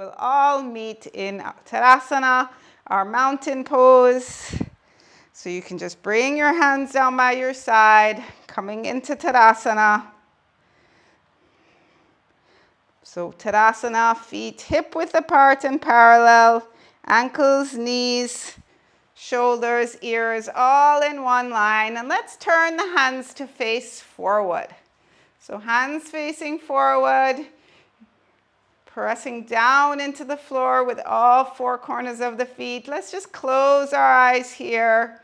will all meet in Tadasana, our mountain pose. So you can just bring your hands down by your side, coming into Tadasana. So Tadasana, feet hip width apart and parallel, ankles, knees, shoulders, ears, all in one line. And let's turn the hands to face forward. So hands facing forward, pressing down into the floor with all four corners of the feet. Let's just close our eyes here.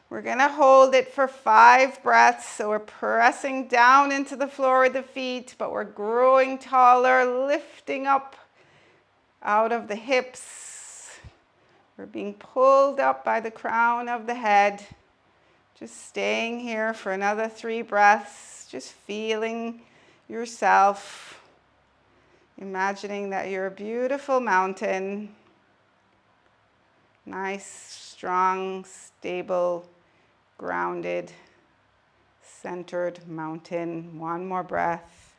We're going to hold it for 5 breaths. So we're pressing down into the floor with the feet, but we're growing taller, lifting up out of the hips. We're being pulled up by the crown of the head. Just staying here for another 3 breaths, just feeling yourself. Imagining that you're a beautiful mountain. Nice, strong, stable, grounded, centered mountain. 1 more breath.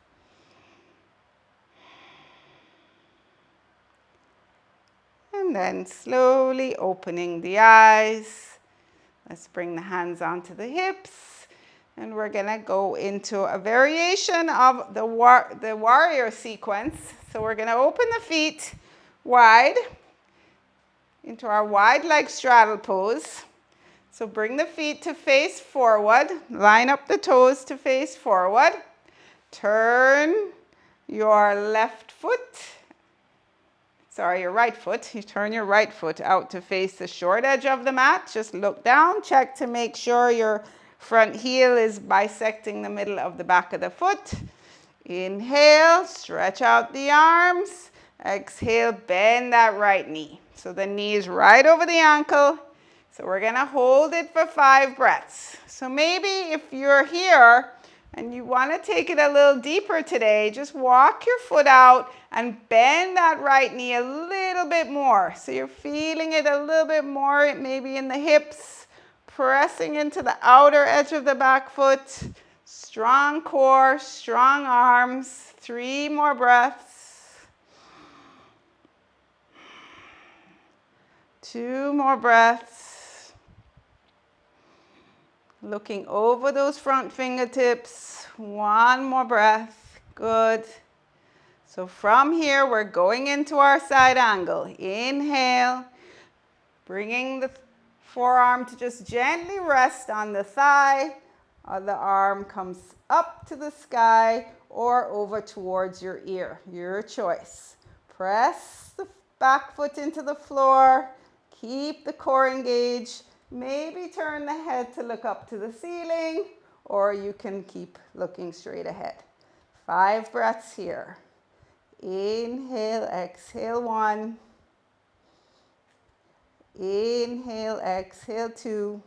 And then slowly opening the eyes. Let's bring the hands onto the hips. And we're going to go into a variation of the warrior sequence. So we're going to open the feet wide into our wide leg straddle pose. So bring the feet to face forward. Line up the toes to face forward. Turn your your right foot. You turn your right foot out to face the short edge of the mat. Just look down, check to make sure your front heel is bisecting the middle of the back of the foot. Inhale, stretch out the arms. Exhale, bend that right knee. So the knee is right over the ankle. So we're going to hold it for 5 breaths. So maybe if you're here and you want to take it a little deeper today, just walk your foot out and bend that right knee a little bit more. So you're feeling it a little bit more, maybe in the hips, pressing into the outer edge of the back foot. Strong core, strong arms. 3 more breaths. 2 more breaths. Looking over those front fingertips. 1 more breath. Good. So from here, we're going into our side angle. Inhale, bringing the forearm to just gently rest on the thigh. Other arm comes up to the sky or over towards your ear. Your choice. Press the back foot into the floor. Keep the core engaged. Maybe turn the head to look up to the ceiling, or you can keep looking straight ahead. 5 breaths here. Inhale, exhale 1. Inhale, exhale 2.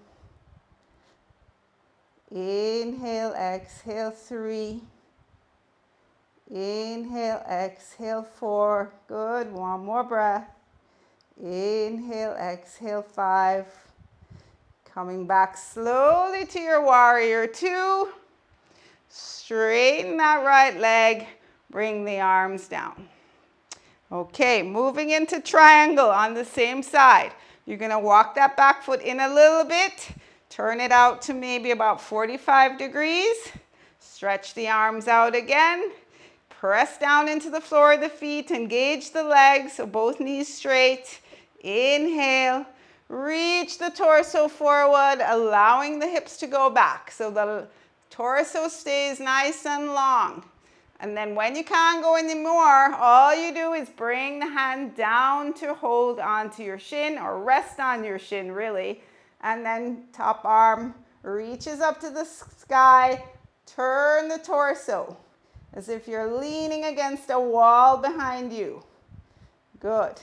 Inhale, exhale 3. Inhale, exhale 4. Good. 1 more breath. Inhale, exhale 5. Coming back slowly to your warrior 2. Straighten that right leg. Bring the arms down. Okay, moving into triangle on the same side. You're going to walk that back foot in a little bit. Turn it out to maybe about 45 degrees. Stretch the arms out again. Press down into the floor of the feet. Engage the legs so both knees straight. Inhale. Reach the torso forward, allowing the hips to go back. So the torso stays nice and long. And then when you can't go anymore, all you do is bring the hand down to hold onto your shin or rest on your shin really. And then top arm reaches up to the sky. Turn the torso as if you're leaning against a wall behind you. Good.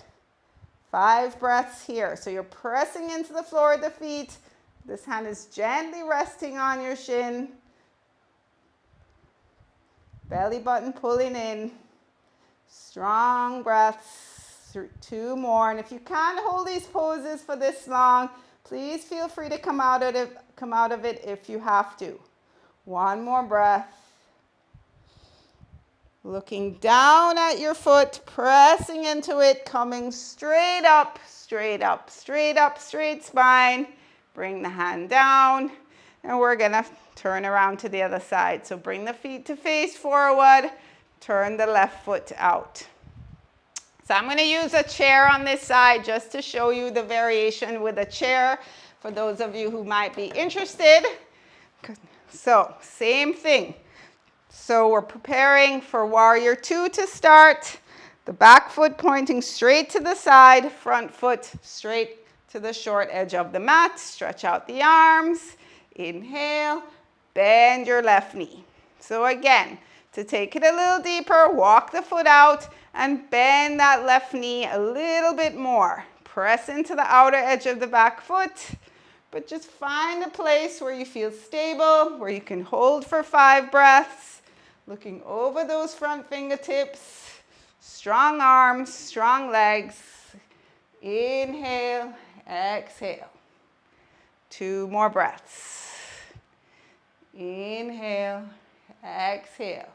5 breaths here. So you're pressing into the floor of the feet. This hand is gently resting on your shin. Belly button pulling in. Strong breaths. 2 more. And if you can't hold these poses for this long, please feel free to come out of it if you have to. 1 more breath. Looking down at your foot, pressing into it, coming straight up, straight up, straight up, straight spine. Bring the hand down, and we're gonna turn around to the other side. So bring the feet to face forward, turn the left foot out. So I'm gonna use a chair on this side just to show you the variation with a chair for those of you who might be interested. So same thing. So we're preparing for warrior two to start. The back foot pointing straight to the side, front foot straight to the short edge of the mat. Stretch out the arms. Inhale, bend your left knee. So again, to take it a little deeper, walk the foot out and bend that left knee a little bit more. Press into the outer edge of the back foot, but just find a place where you feel stable, where you can hold for 5 breaths. Looking over those front fingertips, strong arms, strong legs. Inhale, exhale. 2 more breaths. Inhale, exhale.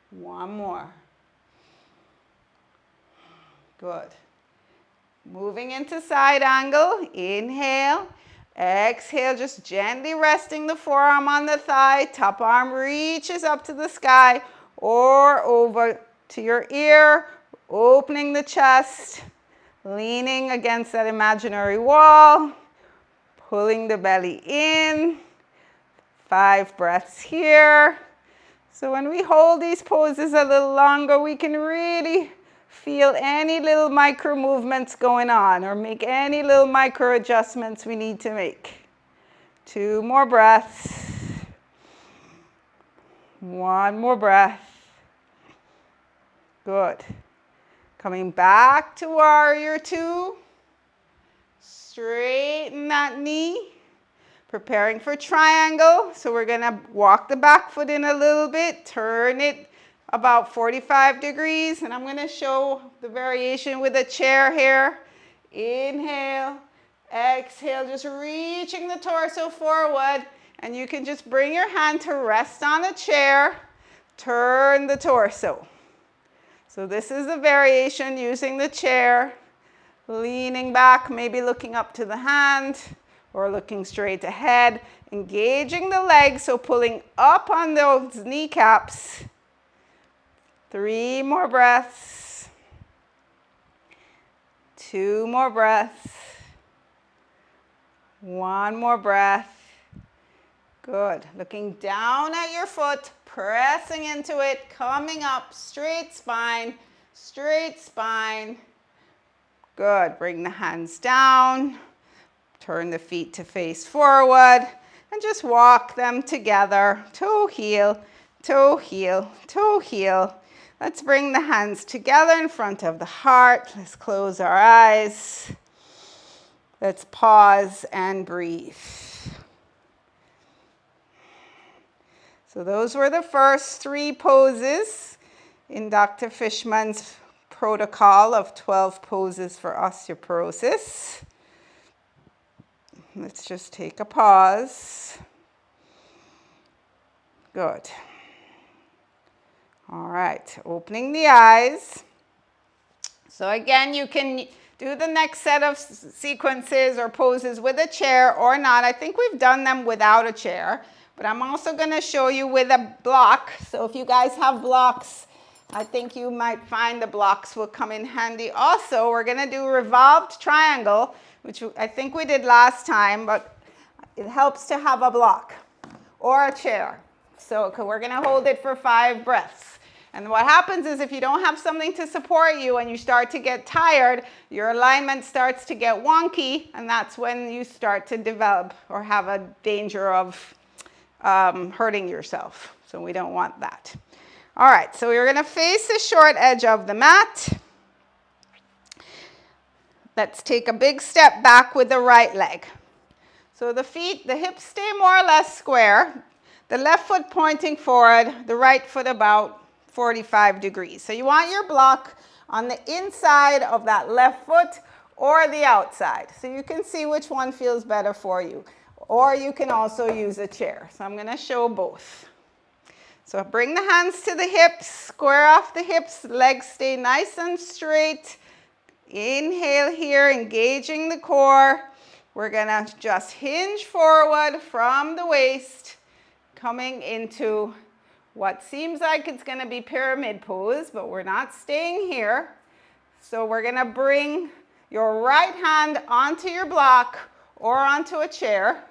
1 more. Good. Moving into side angle. Inhale. Exhale, just gently resting the forearm on the thigh. Top arm reaches up to the sky or over to your ear, opening the chest, leaning against that imaginary wall, pulling the belly in. 5 breaths here. So when we hold these poses a little longer, we can really feel any little micro movements going on or make any little micro adjustments we need to make. 2 more breaths. 1 more breath. Good. Coming back to warrior two. Straighten that knee. Preparing for triangle. So we're going to walk the back foot in a little bit, turn it about 45 degrees, and I'm going to show the variation with a chair here. Inhale, exhale, just reaching the torso forward, and you can just bring your hand to rest on a chair, turn the torso. So this is the variation using the chair, leaning back, maybe looking up to the hand, or looking straight ahead, engaging the legs, so pulling up on those kneecaps. 3 more breaths. 2 more breaths. 1 more breath. Good. Looking down at your foot, pressing into it, coming up, straight spine, straight spine. Good. Bring the hands down. Turn the feet to face forward and just walk them together. Toe heel, toe heel, toe heel. Let's bring the hands together in front of the heart. Let's close our eyes. Let's pause and breathe. So those were the first 3 poses in Dr. Fishman's protocol of 12 poses for osteoporosis. Let's just take a pause. Good. All right, opening the eyes. So again, you can do the next set of sequences or poses with a chair or not. I think we've done them without a chair, but I'm also going to show you with a block. So if you guys have blocks, I think you might find the blocks will come in handy. Also, we're going to do revolved triangle, which I think we did last time, but it helps to have a block or a chair. So we're going to hold it for 5 breaths. And what happens is if you don't have something to support you and you start to get tired, your alignment starts to get wonky, and that's when you start to develop or have a danger of hurting yourself. So we don't want that. All right, so we're going to face the short edge of the mat. Let's take a big step back with the right leg. So the hips stay more or less square. The left foot pointing forward, the right foot about 45 degrees. So you want your block on the inside of that left foot or the outside. So you can see which one feels better for you. Or you can also use a chair. So I'm going to show both. So bring the hands to the hips, square off the hips, legs stay nice and straight. Inhale here, engaging the core. We're gonna just hinge forward from the waist, coming into what seems like it's gonna be pyramid pose, but we're not staying here. So we're gonna bring your right hand onto your block or onto a chair.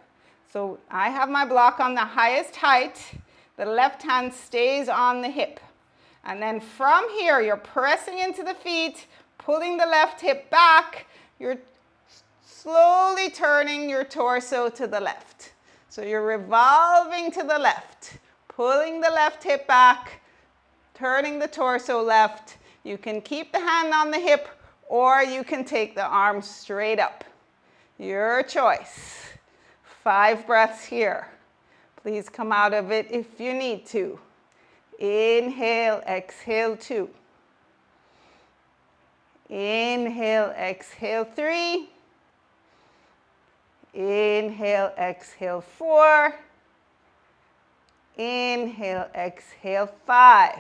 So I have my block on the highest height. The left hand stays on the hip. And then from here, you're pressing into the feet, pulling the left hip back. You're slowly turning your torso to the left. So you're revolving to the left, pulling the left hip back, turning the torso left. You can keep the hand on the hip or you can take the arm straight up. Your choice. 5 breaths here. Please come out of it if you need to. Inhale, exhale 2. Inhale, exhale 3. Inhale, exhale 4. Inhale, exhale 5.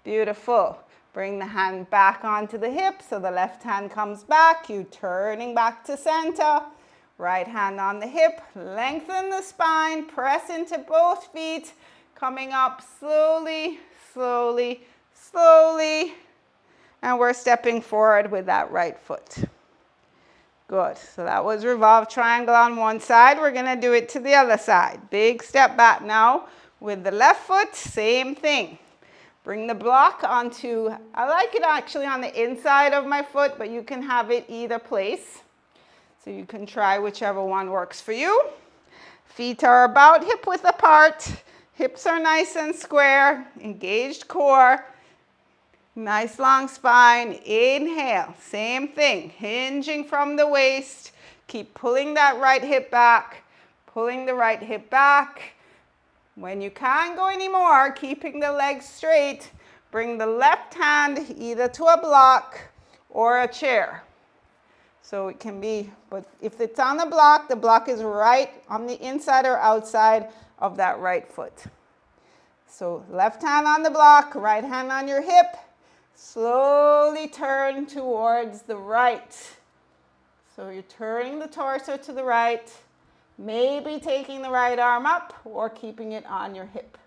Beautiful. Bring the hand back onto the hip so the left hand comes back. You turning back to center. Right hand on the hip. Lengthen the spine. Press into both feet. Coming up slowly, slowly, slowly. And we're stepping forward with that right foot. Good. So that was revolve triangle on one side. We're going to do it to the other side. Big step back now with the left foot. Same thing. Bring the block onto, I like it actually on the inside of my foot, but you can have it either place. So you can try whichever one works for you. Feet are about hip width apart. Hips are nice and square. Engaged core. Nice long spine. Inhale. Same thing. Hinging from the waist. Keep pulling that right hip back. Pulling the right hip back. When you can't go anymore, keeping the legs straight, bring the left hand either to a block or a chair. So it can be, but if it's on the block is right on the inside or outside of that right foot. So left hand on the block, right hand on your hip. Slowly turn towards the right. So you're turning the torso to the right. Maybe taking the right arm up or keeping it on your hip.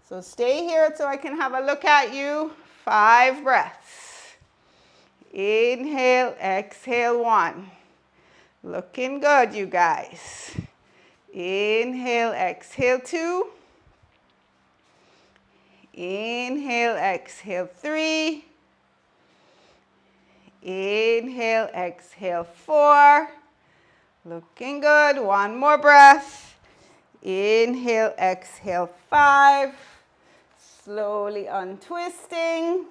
So stay here so I can have a look at you. 5 breaths. Inhale, exhale 1. Looking good, you guys. Inhale, exhale 2. Inhale, exhale 3. Inhale, exhale 4. Looking good. 1 more breath. Inhale, exhale 5. Slowly untwisting.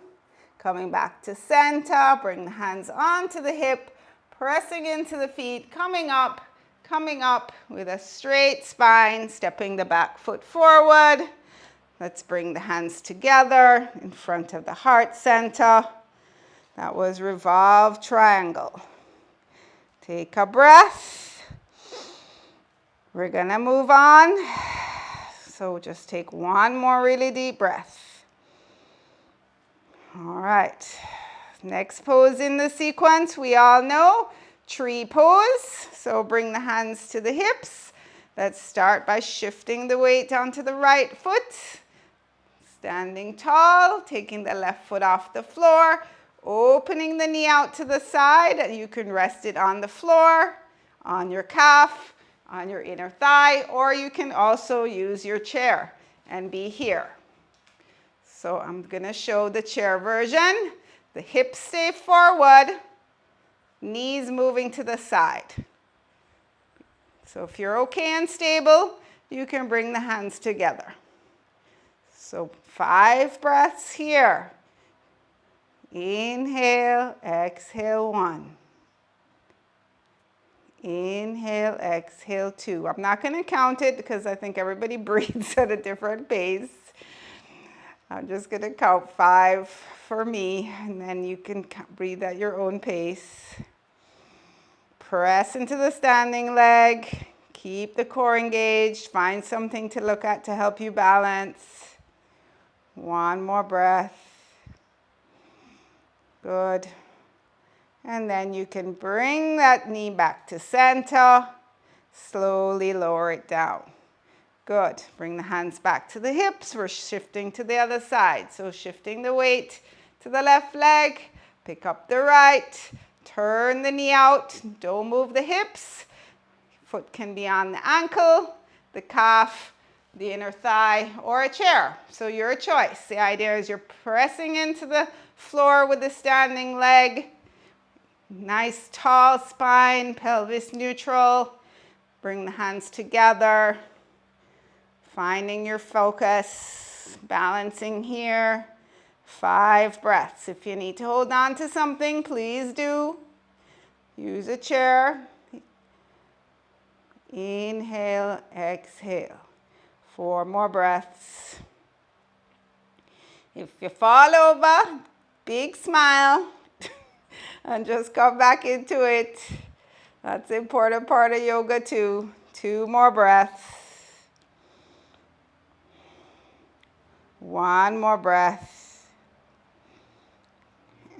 Coming back to center. Bring the hands onto the hip. Pressing into the feet. Coming up with a straight spine. Stepping the back foot forward. Let's bring the hands together in front of the heart center. That was revolve triangle. Take a breath. We're gonna move on. So just take 1 more really deep breath. All right. Next pose in the sequence, we all know, tree pose. So bring the hands to the hips. Let's start by shifting the weight onto the right foot. Standing tall, taking the left foot off the floor. Opening the knee out to the side, and you can rest it on the floor, on your calf, on your inner thigh, or you can also use your chair and be here. So I'm going to show the chair version. The hips stay forward, knees moving to the side. So if you're okay and stable, you can bring the hands together. So 5 breaths here. Inhale, exhale 1. Inhale, exhale 2. I'm not going to count it because I think everybody breathes at a different pace. I'm just going to count 5 for me, and then you can breathe at your own pace. Press into the standing leg. Keep the core engaged. Find something to look at to help you balance. One more breath. Good. And then you can bring that knee back to center. Slowly lower it down. Good. Bring the hands back to the hips. We're shifting to the other side. So shifting the weight to the left leg. Pick up the right. Turn the knee out. Don't move the hips. Foot can be on the ankle, the calf, the inner thigh, or a chair. So your choice. The idea is you're pressing into the floor with the standing leg. Nice tall spine, pelvis neutral. Bring the hands together. Finding your focus. Balancing here. 5 breaths. If you need to hold on to something, please do. Use a chair. Inhale, exhale. 4 more breaths. If you fall over, big smile and just come back into it. That's an important part of yoga too. 2 more breaths. 1 more breath.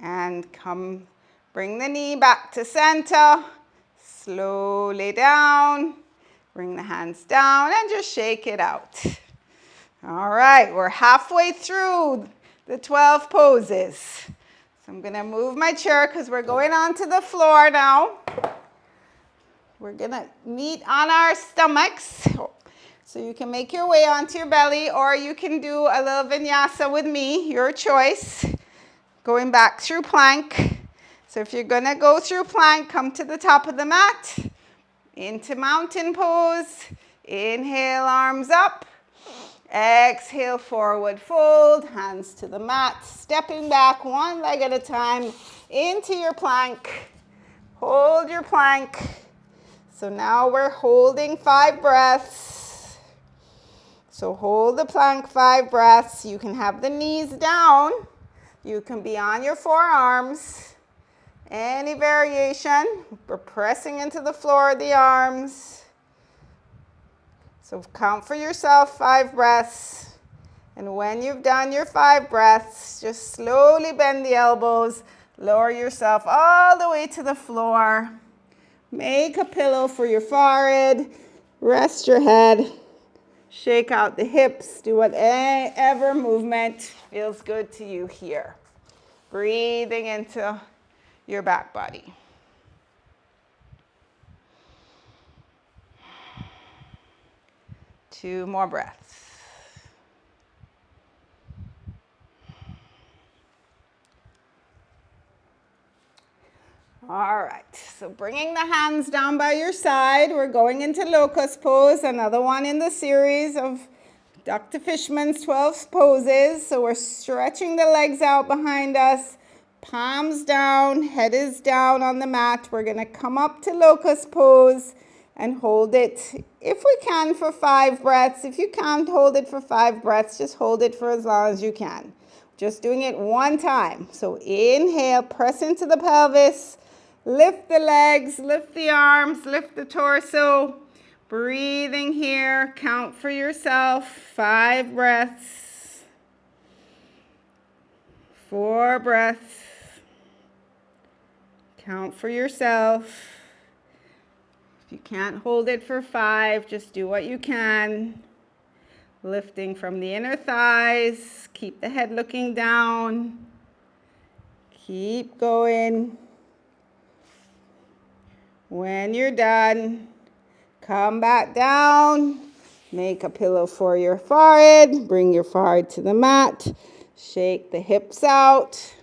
And bring the knee back to center. Slowly down. Bring the hands down and just shake it out. All right, we're halfway through the 12 poses. So I'm going to move my chair because we're going onto the floor now. We're going to meet on our stomachs. So you can make your way onto your belly, or you can do a little vinyasa with me, your choice. Going back through plank. So if you're going to go through plank, come to the top of the mat. Into mountain pose. Inhale, arms up. Exhale, forward fold. Hands to the mat. Stepping back 1 leg at a time into your plank. Hold your plank. So now we're holding 5 breaths. So hold the plank 5 breaths. You can have the knees down. You can be on your forearms. Any variation. We're pressing into the floor of the arms. So count for yourself 5 breaths. And when you've done your 5 breaths, just slowly bend the elbows. Lower yourself all the way to the floor. Make a pillow for your forehead. Rest your head. Shake out the hips. Do whatever movement feels good to you here. Breathing into your back body. Two more breaths. All right, so bringing the hands down by your side, we're going into locust pose, another one in the series of Dr. Fishman's 12 poses. So we're stretching the legs out behind us. Palms down, head is down on the mat. We're going to come up to locust pose and hold it, if we can, for 5 breaths. If you can't hold it for 5 breaths, just hold it for as long as you can. Just doing it 1 time. So inhale, press into the pelvis, lift the legs, lift the arms, lift the torso. Breathing here, count for yourself, 5 breaths, 4 breaths. Count for yourself. If you can't hold it for 5, just do what you can. Lifting from the inner thighs. Keep the head looking down. Keep going. When you're done, come back down. Make a pillow for your forehead. Bring your forehead to the mat. Shake the hips out.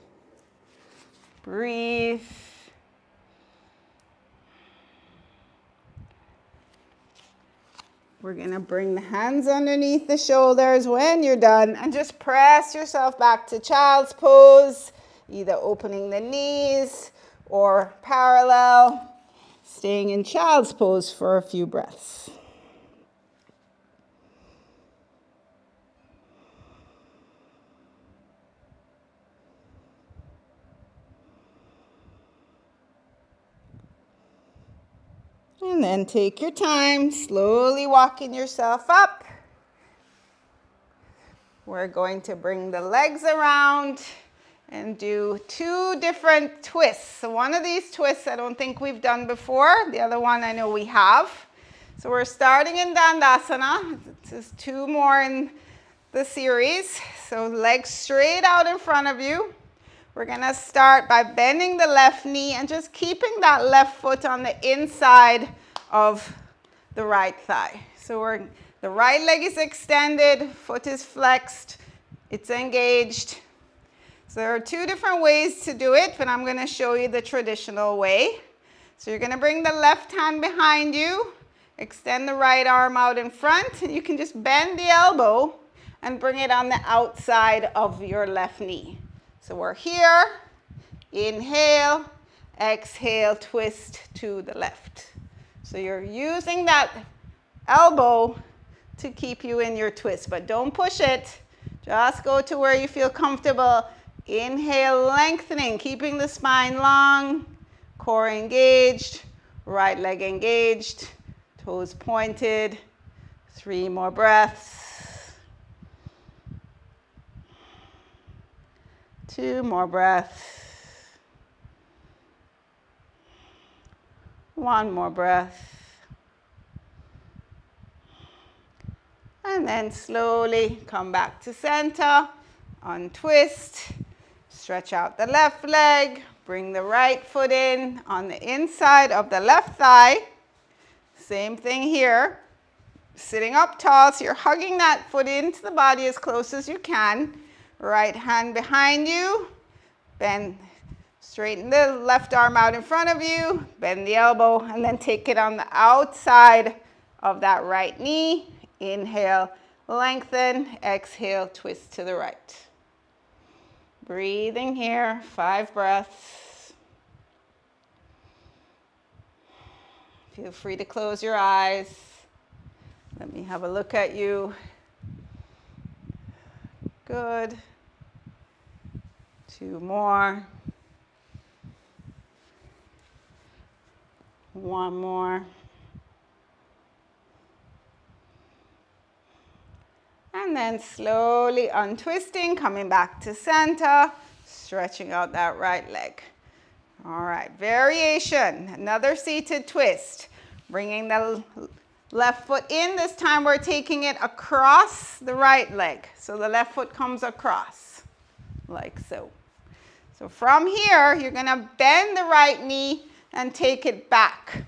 Breathe. We're going to bring the hands underneath the shoulders when you're done and just press yourself back to child's pose, either opening the knees or parallel, staying in child's pose for a few breaths. And then take your time, slowly walking yourself up. We're going to bring the legs around and do 2 different twists. So one of these twists I don't think we've done before. The other one I know we have. So we're starting in Dandasana. This is 2 more in the series. So legs straight out in front of you. We're going to start by bending the left knee and just keeping that left foot on the inside of the right thigh. So the right leg is extended, foot is flexed, it's engaged. So there are 2 different ways to do it, but I'm going to show you the traditional way. So you're going to bring the left hand behind you, extend the right arm out in front, and you can just bend the elbow and bring it on the outside of your left knee. So we're here, inhale, exhale, twist to the left. So you're using that elbow to keep you in your twist, but don't push it. Just go to where you feel comfortable. Inhale, lengthening, keeping the spine long, core engaged, right leg engaged, toes pointed. 3 more breaths. 2 more breaths. 1 more breath. And then slowly come back to center, untwist, stretch out the left leg, bring the right foot in on the inside of the left thigh. Same thing here, sitting up tall, so you're hugging that foot into the body as close as you can. Right hand behind you, bend, straighten the left arm out in front of you, bend the elbow, and then take it on the outside of that right knee. Inhale, lengthen, exhale, twist to the right. Breathing here, 5 breaths. Feel free to close your eyes. Let me have a look at you. Good. 2 more. 1 more. And then slowly untwisting, coming back to center, stretching out that right leg. All right, variation, another seated twist. Bringing the left foot in, this time we're taking it across the right leg. So the left foot comes across, like so. So from here, you're gonna bend the right knee and take it back.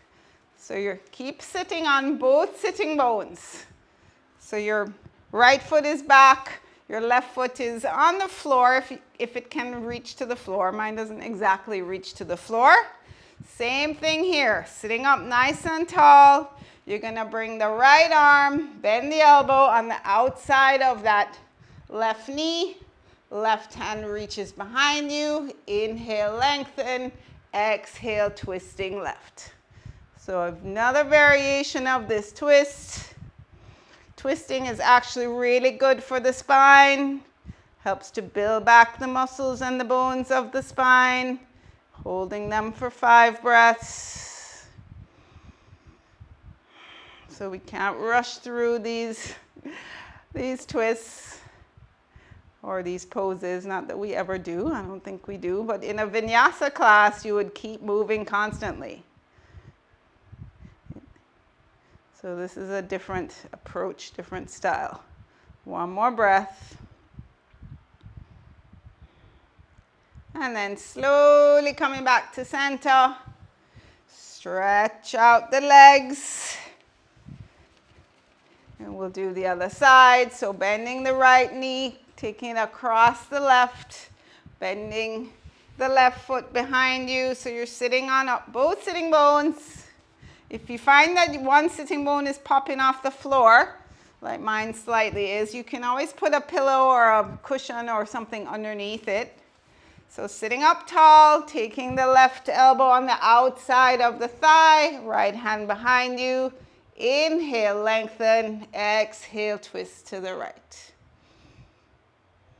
So you keep sitting on both sitting bones. So your right foot is back, your left foot is on the floor if it can reach to the floor. Mine doesn't exactly reach to the floor. Same thing here, sitting up nice and tall. You're gonna bring the right arm, bend the elbow on the outside of that left knee. Left hand reaches behind you. Inhale, lengthen. Exhale, twisting left. So another variation of this twist. Twisting is actually really good for the spine. Helps to build back the muscles and the bones of the spine. Holding them for 5 breaths. So we can't rush through these twists or these poses, not that we ever do, I don't think we do, but in a vinyasa class, you would keep moving constantly. So this is a different approach, different style. 1 more breath. And then slowly coming back to center. Stretch out the legs. And we'll do the other side. So bending the right knee, taking it across the left, bending the left foot behind you. So you're sitting on both sitting bones. If you find that one sitting bone is popping off the floor, like mine slightly is, you can always put a pillow or a cushion or something underneath it. So sitting up tall, taking the left elbow on the outside of the thigh, right hand behind you. Inhale, lengthen. Exhale, twist to the right.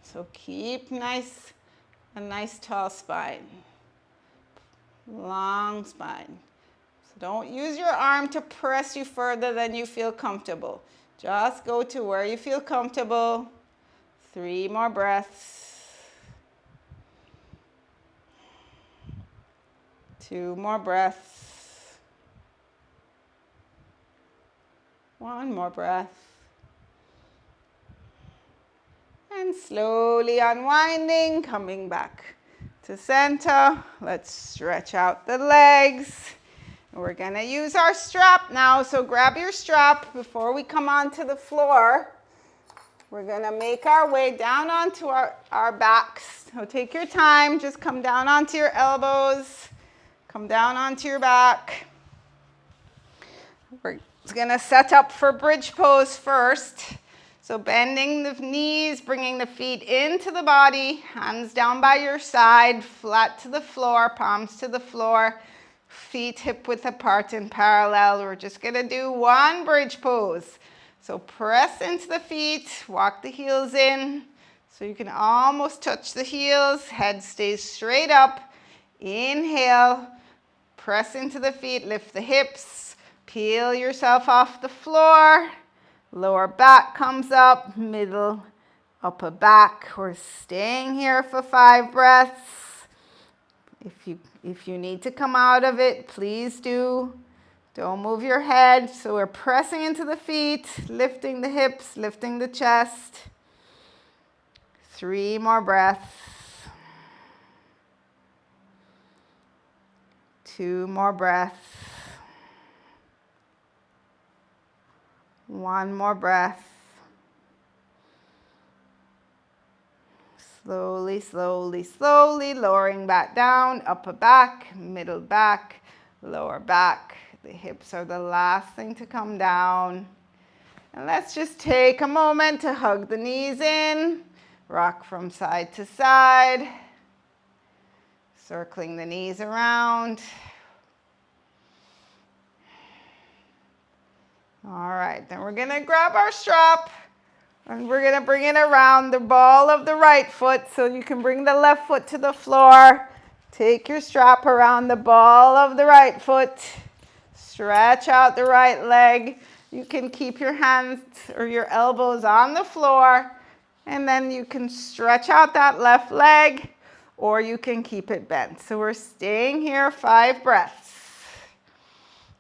So keep a nice tall spine. Long spine. So don't use your arm to press you further than you feel comfortable. Just go to where you feel comfortable. 3 more breaths. 2 more breaths. 1 more breath. And slowly unwinding, coming back to center. Let's stretch out the legs. We're going to use our strap now, so grab your strap before we come onto the floor. We're going to make our way down onto our backs. So take your time, just come down onto your elbows, come down onto your back. We're going to set up for bridge pose first. So bending the knees, bringing the feet into the body, hands down by your side, flat to the floor, palms to the floor. Feet hip width apart in parallel. We're just going to do one bridge pose. So press into the feet, walk the heels in so you can almost touch the heels. Head stays straight up. Inhale, press into the feet, lift the hips, peel yourself off the floor. Lower back comes up, middle, upper back. We're staying here for 5 breaths. If you need to come out of it, please do. Don't move your head. So we're pressing into the feet, lifting the hips, lifting the chest. 3 more breaths. 2 more breaths. 1 more breath. Slowly, slowly, slowly, lowering back down, upper back, middle back, lower back. The hips are the last thing to come down. And let's just take a moment to hug the knees in, rock from side to side, circling the knees around. All right, then we're going to grab our strap. And we're going to bring it around the ball of the right foot so you can bring the left foot to the floor. Take your strap around the ball of the right foot. Stretch out the right leg. You can keep your hands or your elbows on the floor. And then you can stretch out that left leg or you can keep it bent. So we're staying here 5 breaths.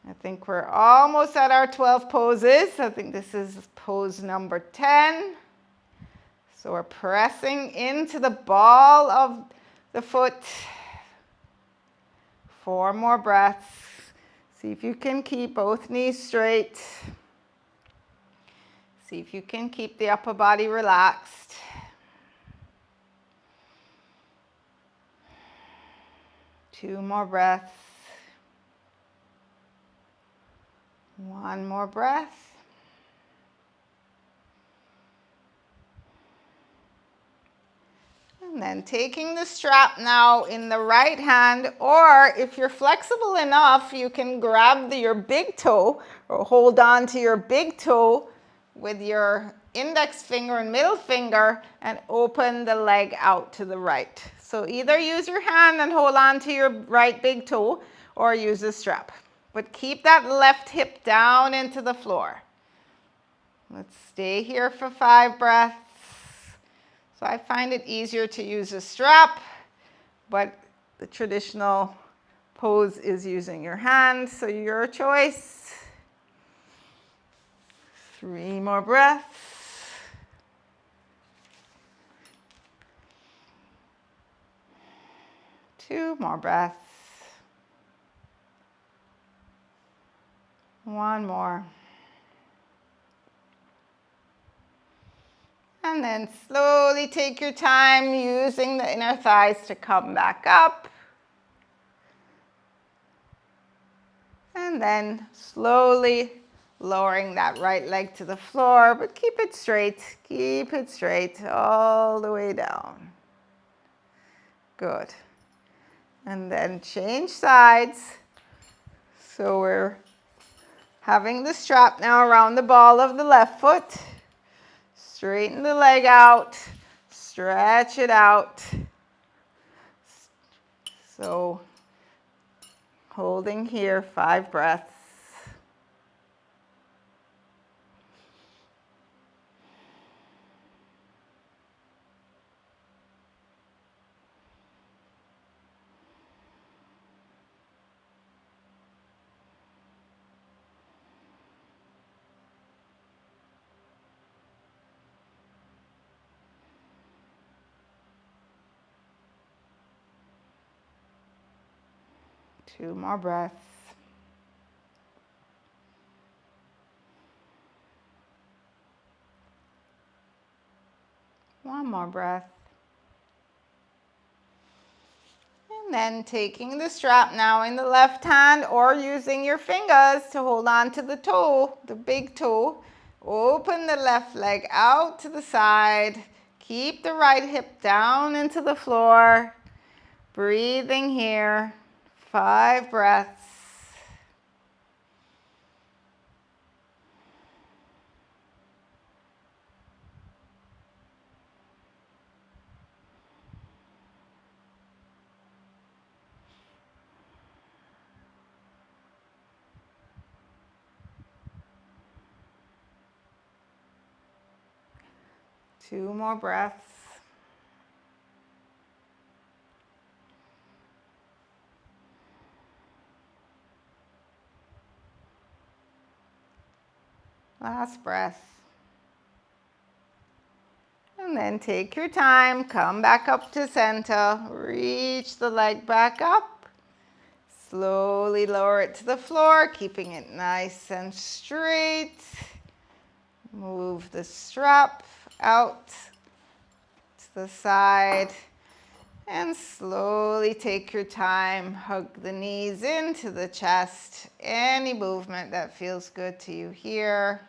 I think we're almost at our 12 poses. I think this is pose number 10. So we're pressing into the ball of the foot. 4 more breaths. See if you can keep both knees straight. See if you can keep the upper body relaxed. 2 more breaths. 1 more breath. And then taking the strap now in the right hand, or if you're flexible enough, you can grab your big toe or hold on to your big toe with your index finger and middle finger and open the leg out to the right. So either use your hand and hold on to your right big toe or use the strap. But keep that left hip down into the floor. Let's stay here for 5 breaths. So I find it easier to use a strap, but the traditional pose is using your hands, so your choice. 3 more breaths. 2 more breaths. 1 more. And then slowly take your time using the inner thighs to come back up. And then slowly lowering that right leg to the floor, but keep it straight all the way down. Good. And then change sides. So we're having the strap now around the ball of the left foot. Straighten the leg out, stretch it out. So holding here 5 breaths. 2 more breaths. One more breath. And then taking the strap now in the left hand or using your fingers to hold on to the toe, the big toe. Open the left leg out to the side. Keep the right hip down into the floor. Breathing here. 5 breaths. Two more breaths. Last breath. And then take your time, come back up to center, reach the leg back up. Slowly lower it to the floor, keeping it nice and straight. Move the strap out to the side. And slowly take your time, hug the knees into the chest. Any movement that feels good to you here.